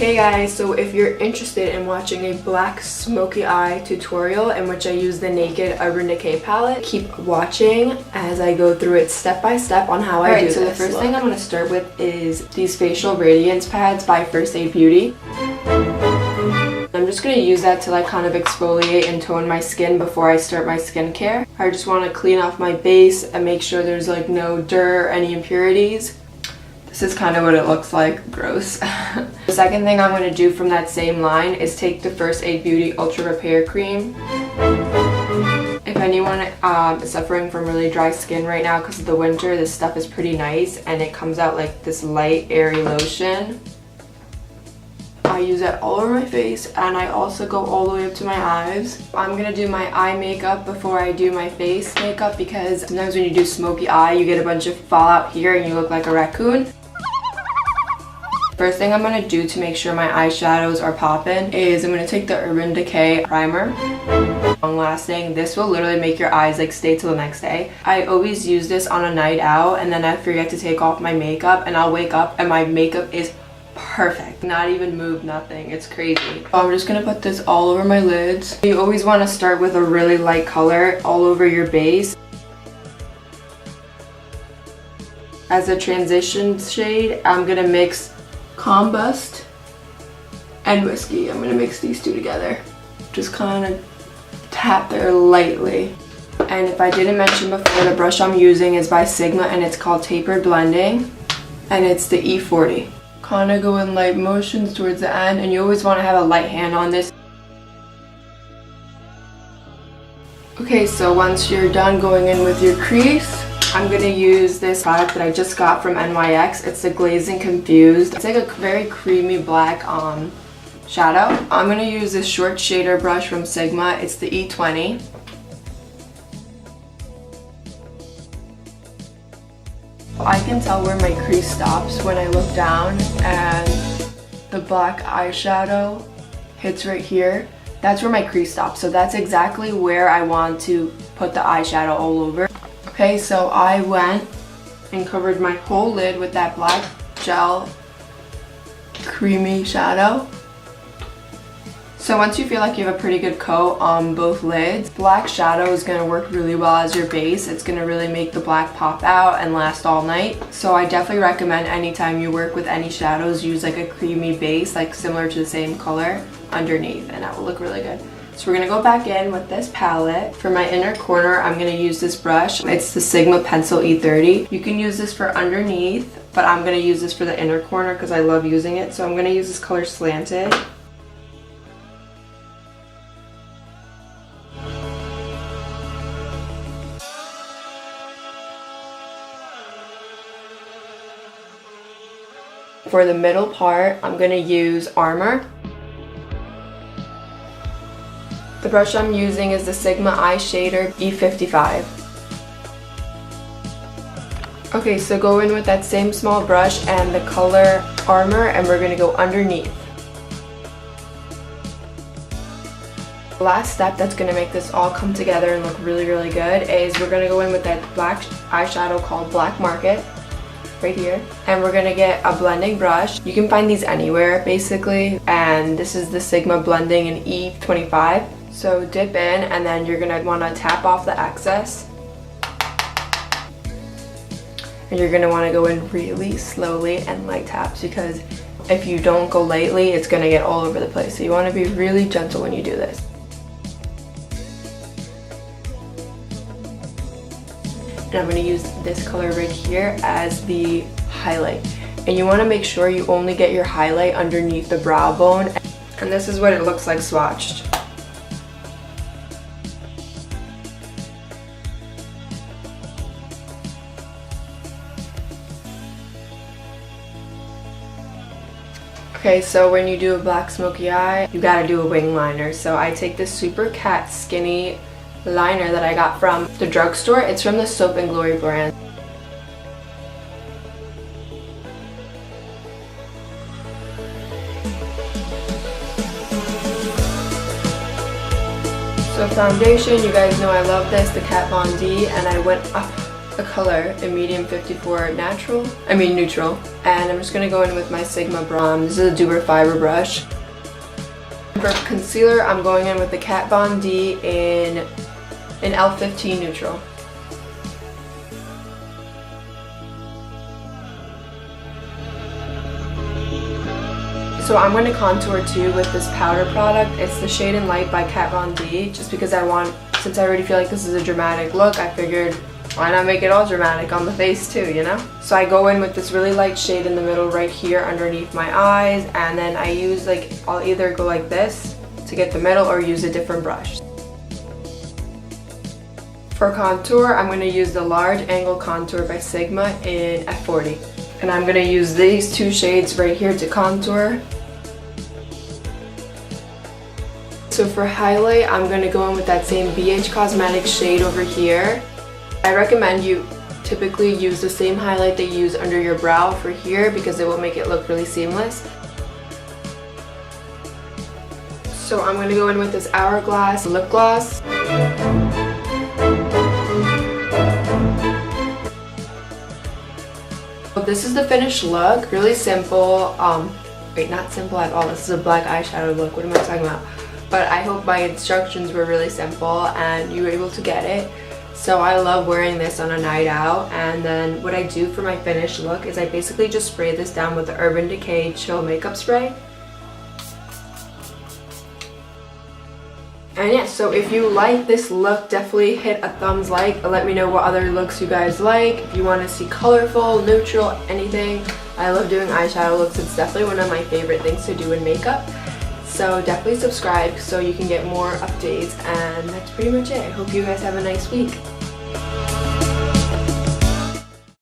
Hey guys, so if you're interested in watching a black smoky eye tutorial in which I use the Naked Urban Decay palette, keep watching as I go through it step by step on how I do this. So the first thing I'm going to start with is these facial radiance pads by First Aid Beauty. I'm just going to use that to like kind of exfoliate and tone my skin before I start my skincare. I just want to clean off my base and make sure there's like no dirt or any impurities. This is kind of what it looks like. Gross. The second thing I'm going to do from that same line is take the First Aid Beauty Ultra Repair Cream. If anyone is suffering from really dry skin right now because of the winter, this stuff is pretty nice and it comes out like this light, airy lotion. I use that all over my face and I also go all the way up to my eyes. I'm going to do my eye makeup before I do my face makeup because sometimes when you do smoky eye, you get a bunch of fallout here and you look like a raccoon. First thing I'm going to do to make sure my eyeshadows are popping is I'm going to take the Urban Decay primer. Long lasting. This will literally make your eyes like stay till the next day. I always use this on a night out and then I forget to take off my makeup and I'll wake up and my makeup is perfect. Not even moved, nothing. It's crazy. I'm just going to put this all over my lids. You always want to start with a really light color all over your base. As a transition shade, I'm going to mix Combust and Whiskey. I'm going to mix these two together. Just kind of tap there lightly. And if I didn't mention before, the brush I'm using is by Sigma and it's called Tapered Blending and it's the E40. Kind of go in light motions towards the end and you always want to have a light hand on this. Okay, so once you're done going in with your crease, I'm going to use this product that I just got from NYX. It's the Glazing Confused. It's like a very creamy black shadow. I'm going to use this short shader brush from Sigma. It's the E20. I can tell where my crease stops when I look down and the black eyeshadow hits right here. That's where my crease stops. So that's exactly where I want to put the eyeshadow all over. Okay, so I went and covered my whole lid with that black gel creamy shadow. So once you feel like you have a pretty good coat on both lids, black shadow is going to work really well as your base. It's going to really make the black pop out and last all night. So I definitely recommend anytime you work with any shadows, use like a creamy base, like similar to the same color underneath, and that will look really good. So we're going to go back in with this palette. For my inner corner, I'm going to use this brush. It's the Sigma Pencil E30. You can use this for underneath, but I'm going to use this for the inner corner because I love using it. So I'm going to use this color Slanted. For the middle part, I'm going to use Armor. The brush I'm using is the Sigma Eye Shader E55. Okay, so go in with that same small brush and the color Armor, and we're going to go underneath. The last step that's going to make this all come together and look really, really good is we're going to go in with that black eyeshadow called Black Market. Right here, and we're gonna get a blending brush. You can find these anywhere basically, and this is the Sigma Blending in E25. So dip in and then you're gonna want to tap off the excess, and you're gonna want to go in really slowly and light taps because if you don't go lightly, it's gonna get all over the place. So you want to be really gentle when you do this. And I'm going to use this color right here as the highlight. And you want to make sure you only get your highlight underneath the brow bone. And this is what it looks like swatched. Okay, so when you do a black smoky eye, you gotta do a wing liner. So I take this Super Cat Skinny liner that I got from the drugstore. It's from the Soap and Glory brand. So foundation, you guys know I love this, the Kat Von D, and I went up a color in medium 54 neutral, and I'm just going to go in with my Sigma Bronze. This is a Duber Fiber brush. For concealer, I'm going in with the Kat Von D in an L15 neutral. So I'm going to contour too with this powder product. It's the Shade and Light by Kat Von D, just because since I already feel like this is a dramatic look, I figured why not make it all dramatic on the face too, you know? So I go in with this really light shade in the middle right here underneath my eyes, and then I use I'll either go like this to get the middle or use a different brush. For contour, I'm going to use the Large Angle Contour by Sigma in F40. And I'm going to use these two shades right here to contour. So for highlight, I'm going to go in with that same BH Cosmetics shade over here. I recommend you typically use the same highlight that you use under your brow for here because it will make it look really seamless. So I'm going to go in with this Hourglass lip gloss. This is the finished look. Really simple. Wait, not simple at all. This is a black eyeshadow look. What am I talking about? But I hope my instructions were really simple and you were able to get it. So I love wearing this on a night out, and then what I do for my finished look is I basically just spray this down with the Urban Decay Chill Makeup Spray. And yeah, so if you like this look, definitely hit a thumbs like. Let me know what other looks you guys like. If you want to see colorful, neutral, anything. I love doing eyeshadow looks. It's definitely one of my favorite things to do in makeup. So definitely subscribe so you can get more updates, and that's pretty much it. I hope you guys have a nice week.